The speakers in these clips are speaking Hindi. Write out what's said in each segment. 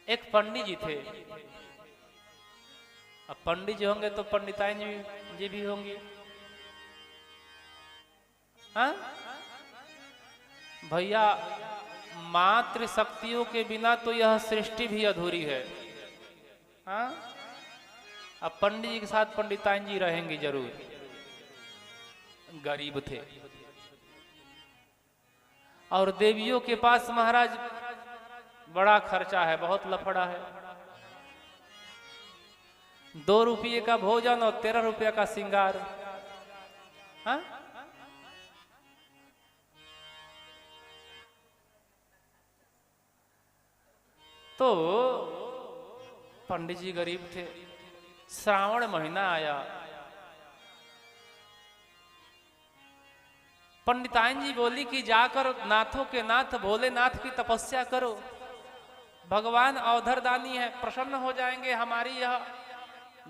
एक पंडित जी थे। अब पंडित जी होंगे तो पंडिताइन जी भी होंगी। हाँ भैया, मातृ शक्तियों के बिना तो यह सृष्टि भी अधूरी है। हाँ, अब पंडित जी के साथ पंडिताइन जी रहेंगी जरूर। गरीब थे और देवियों के पास महाराज बड़ा खर्चा है, बहुत लफड़ा है। 2 रुपये का भोजन और 13 रुपये का श्रृंगार। हाँ, तो पंडित जी गरीब थे। श्रावण महीना आया, पंडिताइन जी बोली कि जाकर नाथों के नाथ भोलेनाथ की तपस्या करो, भगवान अवधरदानी है, प्रसन्न हो जाएंगे, हमारी यह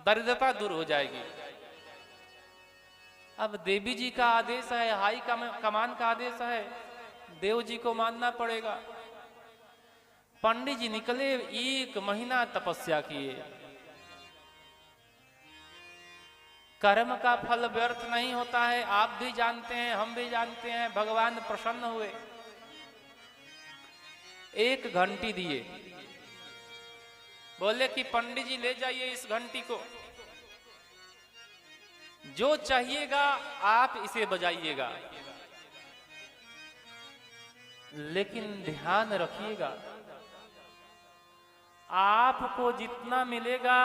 दरिद्रता दूर हो जाएगी। अब देवी जी का आदेश है, हाई कमान का आदेश है, देव जी को मानना पड़ेगा। पंडित जी निकले, 1 महीना तपस्या किए। कर्म का फल व्यर्थ नहीं होता है, आप भी जानते हैं, हम भी जानते हैं। भगवान प्रसन्न हुए, 1 घंटी दिए, बोले कि पंडित जी ले जाइए इस घंटी को, जो चाहिएगा आप इसे बजाइएगा, लेकिन ध्यान रखिएगा आपको जितना मिलेगा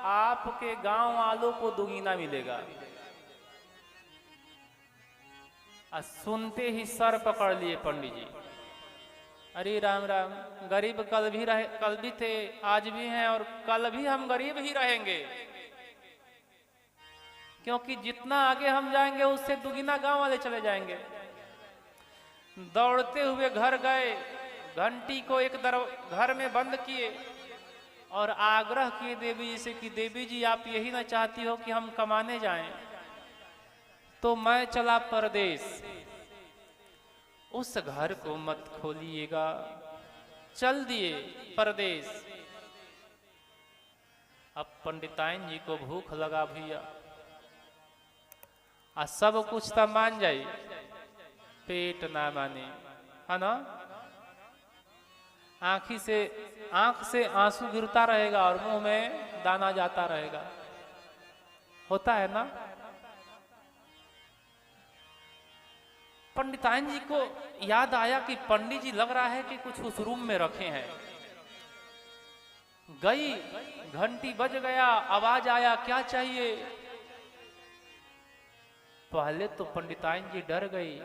आपके गांव वालों को दुगुना मिलेगा। सुनते ही सर पकड़ लिए पंडित जी। अरे राम राम, गरीब कल भी थे, आज भी हैं और कल भी हम गरीब ही रहेंगे, क्योंकि जितना आगे हम जाएंगे उससे दुगुना गांव वाले चले जाएंगे। दौड़ते हुए घर गए, घंटी को एक घर में बंद किए और आग्रह किए देवी जी से कि देवी जी आप यही ना चाहती हो कि हम कमाने जाएं, तो मैं चला परदेश, उस घर को मत खोलिएगा। चल दिए परदेश। अब पंडिताइन जी को भूख लगा भैया, सब कुछ तो मान जाए, पेट ना माने, है ना। आंख से आंसू गिरता रहेगा और मुंह में दाना जाता रहेगा, होता है ना। पंडिताइन जी को याद आया कि पंडित जी लग रहा है कि कुछ उस रूम में रखे हैं। गई, घंटी बज गया, आवाज आया क्या चाहिए। पहले तो पंडिताइन जी डर गई,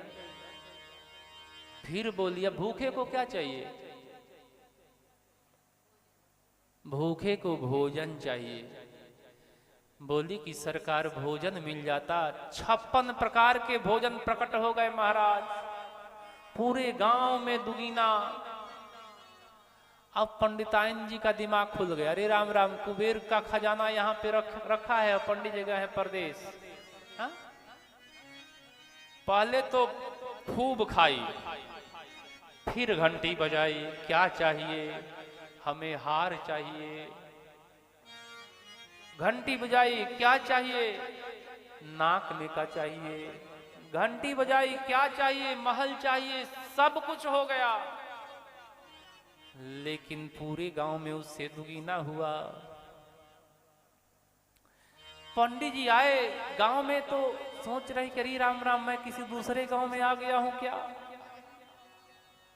फिर बोलिए भूखे को क्या चाहिए। भूखे को भोजन चाहिए। बोली कि सरकार भोजन मिल जाता। 56 प्रकार के भोजन प्रकट हो गए महाराज, पूरे गांव में दुगुना। अब पंडिताइन जी का दिमाग खुल गया, अरे राम राम, कुबेर का खजाना यहाँ पे रखा है, पंडित जगह है परदेश। हा? पहले तो खूब खाई, फिर घंटी बजाई, क्या चाहिए, हमें हार चाहिए। घंटी बजाई, क्या चाहिए, नाक का चाहिए। घंटी बजाई, क्या चाहिए, महल चाहिए। सब कुछ हो गया, लेकिन पूरे गांव में उससे दुगुना हुआ। पंडित जी आए गांव में तो सोच रहे कि अरे राम राम, मैं किसी दूसरे गांव में आ गया हूं क्या।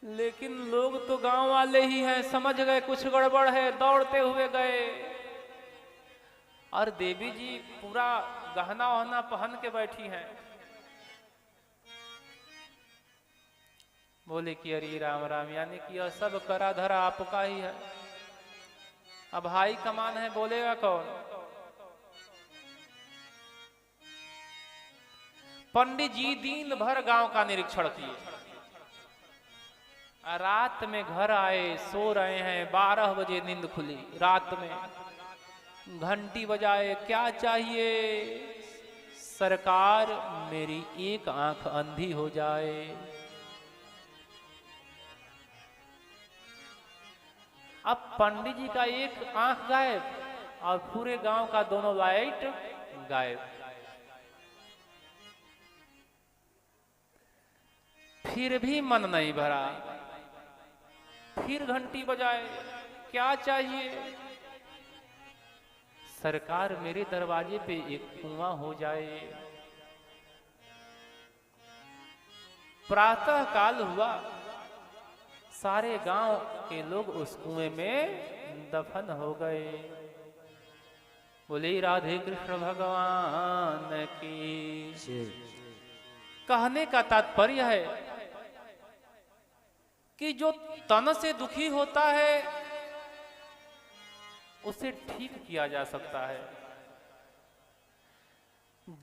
लेकिन लोग तो गांव वाले ही हैं, समझ गए कुछ गड़बड़ है, दौड़ते हुए गए। और देवी जी पूरा गहना वहना पहन के बैठी हैं। बोले कि अरे राम राम, यानी कि यह सब करा धरा आपका ही है, अब हाई कमान है, बोलेगा कौन। पंडित जी दिन भर गांव का निरीक्षण किए, रात में घर आए, सो रहे हैं, 12 बजे नींद खुली। रात में घंटी बजाए, क्या चाहिए, सरकार मेरी एक आंख अंधी हो जाए। अब पंडित जी का एक आंख गायब और पूरे गांव का दोनों लाइट गायब। फिर भी मन नहीं भरा, फिर घंटी बजाए, क्या चाहिए? सरकार मेरे दरवाजे पे एक कुआं हो जाए। प्रातः काल हुआ, सारे गांव के लोग उस कुएं में दफन हो गए। बोले राधे कृष्ण भगवान की। कहने का तात्पर्य है कि जो तन से दुखी होता है उसे ठीक किया जा सकता है,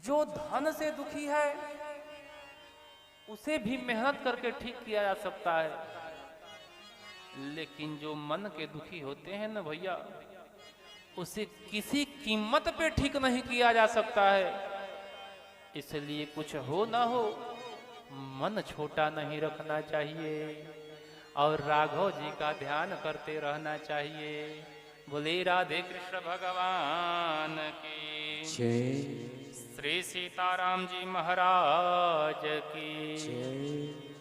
जो धन से दुखी है उसे भी मेहनत करके ठीक किया जा सकता है, लेकिन जो मन के दुखी होते हैं ना भैया, उसे किसी कीमत पे ठीक नहीं किया जा सकता है। इसलिए कुछ हो ना हो, मन छोटा नहीं रखना चाहिए और राघव जी का ध्यान करते रहना चाहिए। बोले राधे कृष्ण भगवान की जय। श्री सीताराम जी महाराज की जय।